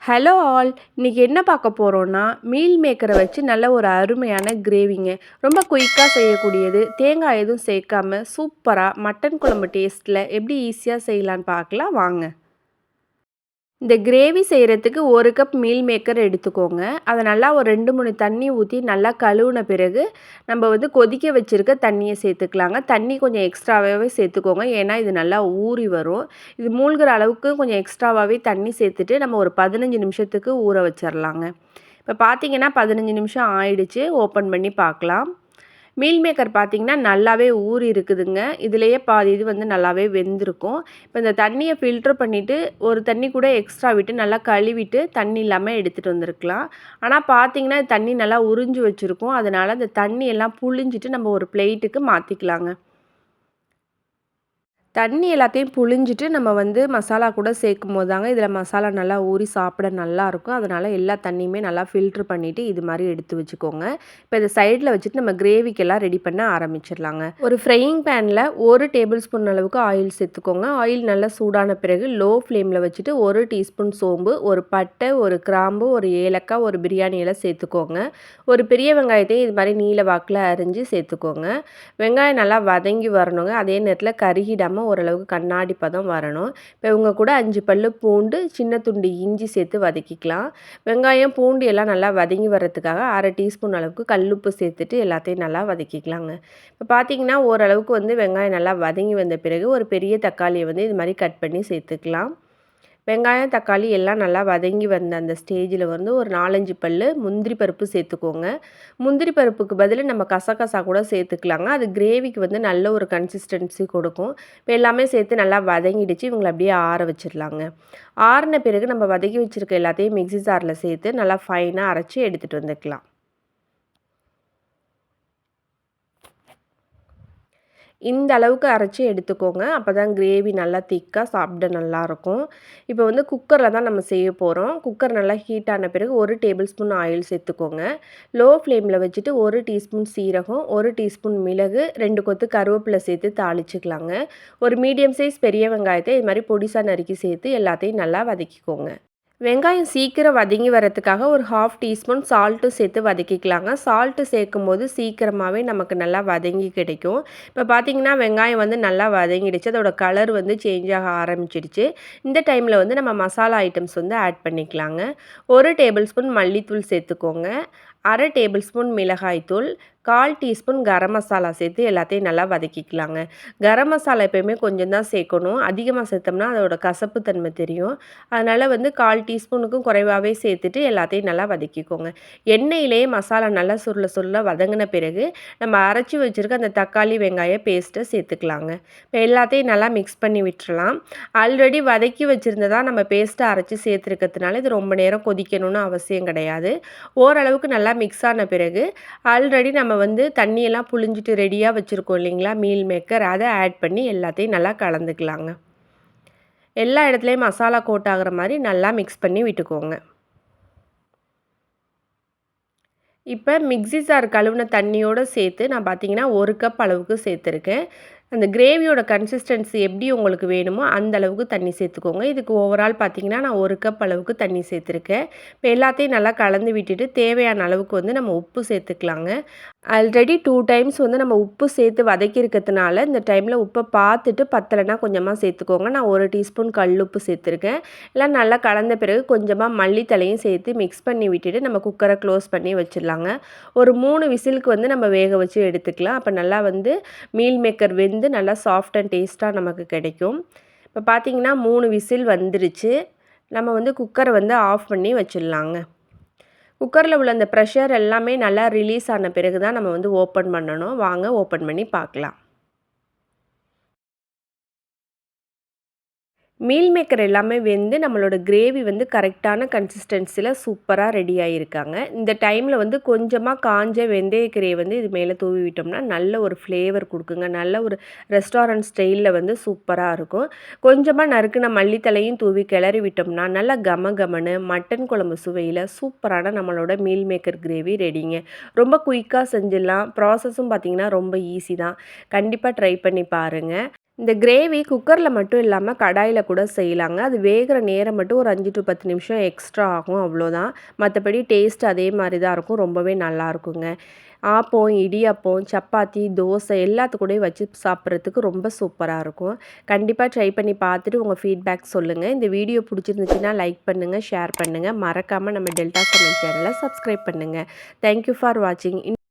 Hello all! இன்னைக்கு என்ன பார்க்க போறோம்னா, மீல் மேக்கர வச்சு நல்ல ஒரு அருமையான கிரேவிங்க. ரொம்ப குயிக்கா செய்யக்கூடியது. தேங்காய் எதுவும் சேர்க்காம சூப்பரா மட்டன் குழம்பு டேஸ்ட்ல எப்படி ஈஸியா செய்யலான்னு பார்க்கலாம் வாங்க. இந்த கிரேவி செய்கிறதுக்கு 1 கப் மீல் மேக்கர் எடுத்துக்கோங்க. அதை நல்லா ஒரு 2, 3 தண்ணி ஊற்றி நல்லா கழுவுன பிறகு நம்ம வந்து கொதிக்க வச்சுருக்க தண்ணியை சேர்த்துக்கலாங்க. தண்ணி கொஞ்சம் எக்ஸ்ட்ராவாகவே சேர்த்துக்கோங்க. ஏன்னா இது நல்லா ஊறி வரும். இது மூழ்கிற அளவுக்கு கொஞ்சம் எக்ஸ்ட்ராவாகவே தண்ணி சேர்த்துட்டு நம்ம ஒரு 15 நிமிஷத்துக்கு ஊற வச்சிடலாங்க. இப்போ பார்த்தீங்கன்னா 15 நிமிஷம் ஆயிடுச்சு. ஓப்பன் பண்ணி பார்க்கலாம். மீல் மேக்கர் பார்த்திங்கன்னா நல்லாவே ஊறி இருக்குதுங்க. இதுலேயே பாதி இது வந்து நல்லாவே வெந்திருக்கும். இப்போ இந்த தண்ணியை ஃபில்ட்ரு பண்ணிவிட்டு ஒரு தண்ணி கூட எக்ஸ்ட்ரா விட்டு நல்லா கழுவிட்டு தண்ணி இல்லாமல் எடுத்துகிட்டு வந்திருக்கலாம். ஆனால் பார்த்திங்கன்னா தண்ணி நல்லா உறிஞ்சு வச்சுருக்கோம். அதனால் அந்த தண்ணியெல்லாம் புழிஞ்சிட்டு நம்ம ஒரு பிளேட்டுக்கு மாற்றிக்கலாங்க. தண்ணி எல்லாத்தையும் புழிஞ்சிட்டு நம்ம வந்து மசாலா கூட சேர்க்கும்போது தாங்க இதில் மசாலா நல்லா ஊறி சாப்பிட நல்லாயிருக்கும். அதனால் எல்லா தண்ணியுமே நல்லா ஃபில்ட்ரு பண்ணிவிட்டு இது மாதிரி எடுத்து வச்சுக்கோங்க. இப்போ இதை சைடில் வச்சுட்டு நம்ம கிரேவிக்கெல்லாம் ரெடி பண்ண ஆரம்பிச்சிடலாங்க. ஒரு ஃப்ரையிங் பேனில் 1 டேபிள் ஸ்பூன் அளவுக்கு ஆயில் சேர்த்துக்கோங்க. ஆயில் நல்லா சூடான பிறகு லோ ஃப்ளேமில் வச்சுட்டு 1 டீஸ்பூன் சோம்பு, ஒரு பட்டை, ஒரு கிராம்பு, ஒரு ஏலக்காய், ஒரு பிரியாணி இலை சேர்த்துக்கோங்க. ஒரு பெரிய வெங்காயத்தையும் இது மாதிரி நீல வாக்கில் அரிஞ்சு சேர்த்துக்கோங்க. வெங்காயம் நல்லா வதங்கி வரணுங்க. அதே நேரத்தில் கருகிடாமல் ஓரளவுக்கு கண்ணாடி பதம் வரணும். இப்போ இவங்க கூட 5 பல்லு பூண்டு, சின்ன துண்டு இஞ்சி சேர்த்து வதக்கிக்கலாம். வெங்காயம், பூண்டு எல்லாம் நல்லா வதங்கி வர்றதுக்காக 1/2 டீஸ்பூன் அளவுக்கு கல்லுப்பு சேர்த்துட்டு எல்லாத்தையும் நல்லா வதக்கிக்கலாங்க. இப்போ பார்த்தீங்கன்னா ஓரளவுக்கு வந்து வெங்காயம் நல்லா வதங்கி வந்த பிறகு ஒரு பெரிய தக்காளியை வந்து இது மாதிரி கட் பண்ணி சேர்த்துக்கலாம். வெங்காயம், தக்காளி எல்லாம் நல்லா வதங்கி வந்த அந்த ஸ்டேஜில் வந்து ஒரு 4, 5 பல்லு முந்திரி பருப்பு சேர்த்துக்கோங்க. முந்திரி பருப்புக்கு பதில் நம்ம கசகசா கூட சேர்த்துக்கலாங்க. அது கிரேவிக்கு வந்து நல்ல ஒரு கன்சிஸ்டன்சி கொடுக்கும். இப்போ எல்லாமே சேர்த்து நல்லா வதங்கிடுச்சு. இவங்களை அப்படியே ஆற வச்சிடலாங்க. ஆறின பிறகு நம்ம வதக்கி வச்சுருக்க எல்லாத்தையும் மிக்ஸி ஜாரில் சேர்த்து நல்லா ஃபைனாக அரைச்சி எடுத்துகிட்டு வந்துக்கலாம். இந்த அளவுக்கு அரைச்சி எடுத்துக்கோங்க. அப்போ தான் கிரேவி நல்லா திக்காக சாப்பிட நல்லாயிருக்கும். இப்போ வந்து குக்கரில் தான் நம்ம செய்ய போகிறோம். குக்கர் நல்லா ஹீட் ஆன பிறகு 1 டேபிள் ஸ்பூன் ஆயில் சேர்த்துக்கோங்க. லோ ஃப்ளேமில் வச்சுட்டு 1 டீஸ்பூன் சீரகம், 1 டீஸ்பூன் மிளகு, 2 கொத்து கருவேப்பிலை சேர்த்து தாளிச்சுக்கலாங்க. ஒரு மீடியம் சைஸ் பெரிய வெங்காயத்தை இது மாதிரி பொடிசா நறுக்கி சேர்த்து எல்லாத்தையும் நல்லா வதக்கிக்கோங்க. வெங்காயம் சீக்கிரம் வதங்கி வரதுக்காக ஒரு 1/2 டீஸ்பூன் சால்ட்டு சேர்த்து வதக்கிக்கலாங்க. சால்ட்டு சேர்க்கும்போது சீக்கிரமாகவே நமக்கு நல்லா வதங்கி கிடைக்கும். இப்போ பார்த்தீங்கன்னா வெங்காயம் வந்து நல்லா வதங்கிடுச்சு. அதோட கலர் வந்து சேஞ்ச் ஆக ஆரம்பிச்சிடுச்சு. இந்த டைமில் வந்து நம்ம மசாலா ஐட்டம்ஸ் வந்து ஆட் பண்ணிக்கலாங்க. 1 டேபிள் ஸ்பூன் மல்லித்தூள் சேர்த்துக்கோங்க. 1/2 டேபிள் ஸ்பூன் மிளகாய்த்தூள், 1/4 டீஸ்பூன் கரம் மசாலா சேர்த்து எல்லாத்தையும் நல்லா வதக்கிக்கலாங்க. கரம் மசாலா எப்பயுமே கொஞ்சம் தான் சேர்க்கணும். அதிகமாக சேர்த்தோம்னா அதோட கசப்பு தன்மை தெரியும். அதனால் வந்து 1/4 டீஸ்பூனுக்கும் குறைவாகவே சேர்த்துட்டு எல்லாத்தையும் நல்லா வதக்கிக்கோங்க. எண்ணெயிலேயே மசாலா நல்லா சுருள சுருள வதங்கின பிறகு நம்ம அரைச்சி வச்சுருக்க அந்த தக்காளி வெங்காய பேஸ்ட்டை சேர்த்துக்கலாங்க. இப்போ எல்லாத்தையும் நல்லா மிக்ஸ் பண்ணி விட்டுறலாம். ஆல்ரெடி வதக்கி வச்சுருந்ததா நம்ம பேஸ்ட்டை அரைச்சி சேர்த்துருக்கிறதுனால இது ரொம்ப நேரம் கொதிக்கணும்னு அவசியம் கிடையாது. ஓரளவுக்கு நல்லா மிக்ஸ் ஆன பிறகு ஆல்ரெடி நம்ம வந்து தண்ணியெல்லாம் புழிஞ்சிட்டு ரெடியாக வச்சுருக்கோம் இல்லைங்களா மீல் மேக்கர், அதை ஆட் பண்ணி எல்லாத்தையும் நல்லா கலந்துக்கலாங்க. எல்லா இடத்துலையும் மசாலா கோட் ஆகிற மாதிரி நல்லா மிக்ஸ் பண்ணி விட்டுக்கோங்க. இப்போ மிக்ஸி ஜார் கழுவின தண்ணியோடு சேர்த்து நான் பார்த்தீங்கன்னா 1 கப் அளவுக்கு சேர்த்துருக்கேன். அந்த கிரேவியோட கன்சிஸ்டன்சி எப்படி உங்களுக்கு வேணுமோ அந்த அளவுக்கு தண்ணி சேர்த்துக்கோங்க. இதுக்கு ஓவரால் பார்த்தீங்கன்னா நான் 1 கப் அளவுக்கு தண்ணி சேர்த்துருக்கேன். இப்போ எல்லாத்தையும் நல்லா கலந்து விட்டுட்டு தேவையான அளவுக்கு வந்து நம்ம உப்பு சேர்த்துக்கலாங்க. ஆல்ரெடி 2 டைம்ஸ் வந்து நம்ம உப்பு சேர்த்து வதக்கியிருக்கிறதுனால இந்த டைமில் உப்பை பார்த்துட்டு பத்தலைன்னா கொஞ்சமாக சேர்த்துக்கோங்க. நான் 1 டீஸ்பூன் கல்லுப்பு சேர்த்துருக்கேன். எல்லாம் நல்லா கலந்த பிறகு கொஞ்சமாக மல்லித்தலையும் சேர்த்து மிக்ஸ் பண்ணி விட்டுட்டு நம்ம குக்கரை க்ளோஸ் பண்ணி வச்சிடலாங்க. ஒரு 3 விசிலுக்கு வந்து நம்ம வேக வச்சு எடுத்துக்கலாம். அப்போ நல்லா வந்து மீல் மேக்கர் வெந்து நல்லா சாஃப்ட் அண்ட் டேஸ்ட்டாக நமக்கு கிடைக்கும். இப்போ பார்த்தீங்கன்னா 3 விசில் வந்துருச்சு. நம்ம வந்து குக்கரை வந்து ஆஃப் பண்ணி வச்சிடலாங்க. குக்கரில் உள்ள அந்த ப்ரெஷர் எல்லாமே நல்லா ரிலீஸ் ஆன பிறகு தான் நம்ம வந்து ஓப்பன் பண்ணணும். வாங்க ஓப்பன் பண்ணி பார்க்கலாம். மீல் மேக்கர் எல்லாமே வெந்து நம்மளோட கிரேவி வந்து கரெக்டான கன்சிஸ்டன்சியில் சூப்பராக ரெடி ஆகியிருக்காங்க. இந்த டைமில் வந்து கொஞ்சமாக காஞ்ச வெந்தயக்கீரையை வந்து இது மேலே தூவி விட்டோம்னா நல்ல ஒரு ஃப்ளேவர் கொடுக்குங்க. நல்ல ஒரு ரெஸ்டாரண்ட் ஸ்டைலில் வந்து சூப்பராக இருக்கும். கொஞ்சமாக நறுக்குன மல்லித்தலையும் தூவி கிளறி விட்டோம்னா நல்லா கம கமன்னு மட்டன் குழம்பு சுவையில் சூப்பரான நம்மளோட மீல் மேக்கர் கிரேவி ரெடிங்க. ரொம்ப குயிக்காக செஞ்சிடலாம். ப்ராசஸும் பார்த்திங்கன்னா ரொம்ப ஈஸி தான். கண்டிப்பாக ட்ரை பண்ணி பாருங்கள். இந்த கிரேவி குக்கர்ல மட்டும் இல்லாம கடாயில கூட செய்யலாங்க. அது வேகுற நேரம் மட்டும் ஒரு 5 டூ 10 நிமிஷம் எக்ஸ்ட்ரா ஆகும் அவ்வளோதான். மத்தபடி டேஸ்ட் அதே மாரி தான் இருக்கும். ரொம்பவே நல்லாருக்குங்க. ஆப்பம், இடியாப்பம், சப்பாத்தி, தோசை எல்லாத்து கூடயும் வச்சு சாப்பிட்றதுக்கு ரொம்ப சூப்பரா இருக்கும். கண்டிப்பா ட்ரை பண்ணி பார்த்துட்டு உங்க ஃபீட்பேக் சொல்லுங்க. இந்த வீடியோ புடிச்சிருந்துச்சுன்னா லைக் பண்ணுங்க, ஷேர் பண்ணுங்க. மறக்காம நம்ம டெல்டா சமையல் சேனல சப்ஸ்கிரைப் பண்ணுங்க. தேங்க் யூ ஃபார் வாட்சிங்.